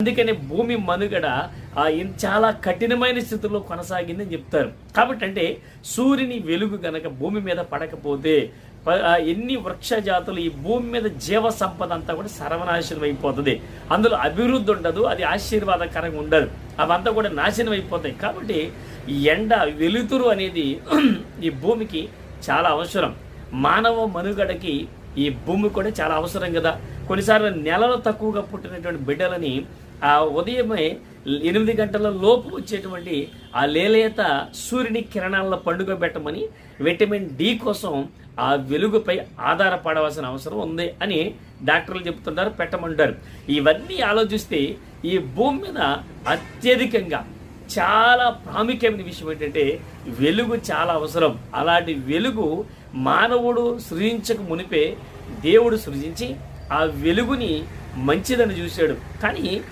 అందుకనే భూమి మనుగడ చాలా కఠినమైన స్థితిలో కొనసాగిందని చెప్తారు. కాబట్టి అంటే సూర్యుని వెలుగు గనక భూమి మీద పడకపోతే ఎన్ని వృక్ష జాతులు, ఈ భూమి మీద జీవ సంపద అంతా కూడా సర్వనాశనం అయిపోతుంది. అందులో అభివృద్ధి ఉండదు, అది ఆశీర్వాదకరంగా ఉండదు, అవంతా కూడా నాశనం అయిపోతాయి. కాబట్టి ఈ ఎండ వెలుతురు అనేది ఈ భూమికి చాలా అవసరం. మానవ మనుగడకి ఈ భూమి కూడా చాలా అవసరం కదా. కొన్నిసార్లు నెలలో తక్కువగా పుట్టినటువంటి బిడ్డలని ఉదయమే 8 గంటల లోపు వచ్చేటువంటి ఆ లేలేత సూర్యుని కిరణాల పండుగ పెట్టమని విటమిన్ డి కోసం ఆ వెలుగుపై ఆధారపడవలసిన అవసరం ఉంది అని డాక్టర్లు చెప్తుంటారు, పెట్టమంటారు. ఇవన్నీ ఆలోచిస్తే ఈ భూమి మీద అత్యధికంగా చాలా ప్రాముఖ్యమైన విషయం ఏంటంటే వెలుగు చాలా అవసరం. అలాంటి వెలుగు మానవుడు సృజించక మునిపే దేవుడు సృజించి ఆ వెలుగుని మంచిదని చూశాడు. కానీ